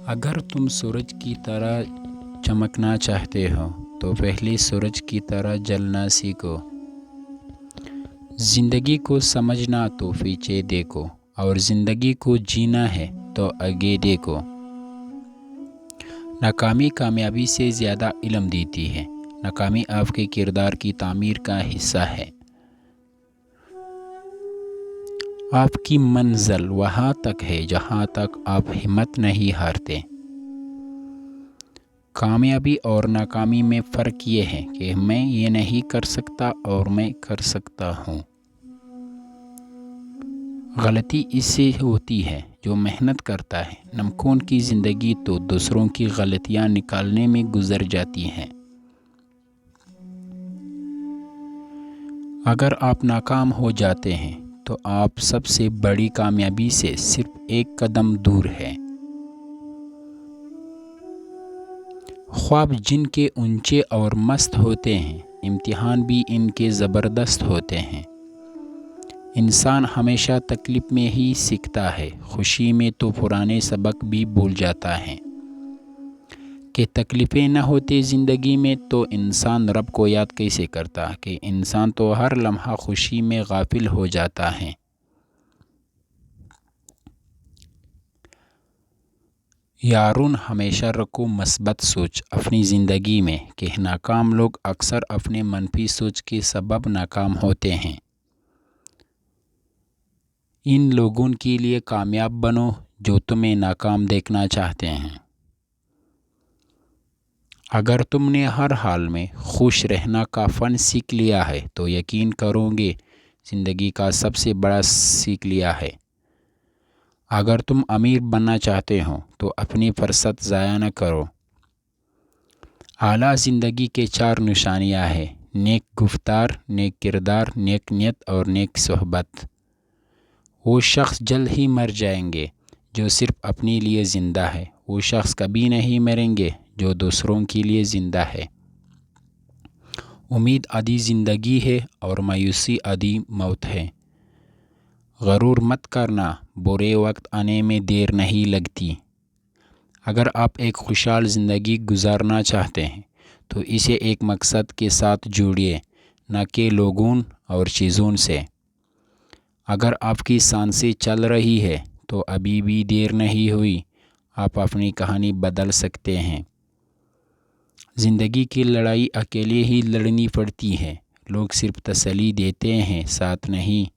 اگر تم سورج کی طرح چمکنا چاہتے ہو تو پہلے سورج کی طرح جلنا سیکھو۔ زندگی کو سمجھنا تو پیچھے دیکھو، اور زندگی کو جینا ہے تو آگے دیکھو۔ ناکامی کامیابی سے زیادہ علم دیتی ہے۔ ناکامی آپ کے کردار کی تعمیر کا حصہ ہے۔ آپ کی منزل وہاں تک ہے جہاں تک آپ ہمت نہیں ہارتے۔ کامیابی اور ناکامی میں فرق یہ ہے کہ میں یہ نہیں کر سکتا اور میں کر سکتا ہوں۔ غلطی اس سے ہوتی ہے جو محنت کرتا ہے۔ نمکون کی زندگی تو دوسروں کی غلطیاں نکالنے میں گزر جاتی ہے۔ اگر آپ ناکام ہو جاتے ہیں تو آپ سب سے بڑی کامیابی سے صرف ایک قدم دور ہیں۔ خواب جن کے اونچے اور مست ہوتے ہیں، امتحان بھی ان کے زبردست ہوتے ہیں۔ انسان ہمیشہ تکلیف میں ہی سیکھتا ہے، خوشی میں تو پرانے سبق بھی بھول جاتا ہے۔ کہ تکلیفیں نہ ہوتی زندگی میں تو انسان رب کو یاد کیسے کرتا، کہ انسان تو ہر لمحہ خوشی میں غافل ہو جاتا ہے۔ یارون ہمیشہ رکھو مثبت سوچ اپنی زندگی میں، کہ ناکام لوگ اکثر اپنے منفی سوچ کے سبب ناکام ہوتے ہیں۔ ان لوگوں کے لیے کامیاب بنو جو تمہیں ناکام دیکھنا چاہتے ہیں۔ اگر تم نے ہر حال میں خوش رہنا کا فن سیکھ لیا ہے تو یقین کرو گے زندگی کا سب سے بڑا سیکھ لیا ہے۔ اگر تم امیر بننا چاہتے ہو تو اپنی فرصت ضائع نہ کرو۔ اعلیٰ زندگی کے 4 نشانیاں ہیں: نیک گفتار، نیک کردار، نیک نیت اور نیک صحبت۔ وہ شخص جلد ہی مر جائیں گے جو صرف اپنے لیے زندہ ہے۔ وہ شخص کبھی نہیں مریں گے جو دوسروں کے لیے زندہ ہے۔ امید آدھی زندگی ہے اور مایوسی آدھی موت ہے۔ غرور مت کرنا، برے وقت آنے میں دیر نہیں لگتی۔ اگر آپ ایک خوشحال زندگی گزارنا چاہتے ہیں تو اسے ایک مقصد کے ساتھ جوڑیے، نہ کہ لوگوں اور چیزوں سے۔ اگر آپ کی سانسیں چل رہی ہے تو ابھی بھی دیر نہیں ہوئی، آپ اپنی کہانی بدل سکتے ہیں۔ زندگی کی لڑائی اکیلے ہی لڑنی پڑتی ہے۔ لوگ صرف تسلی دیتے ہیں، ساتھ نہیں۔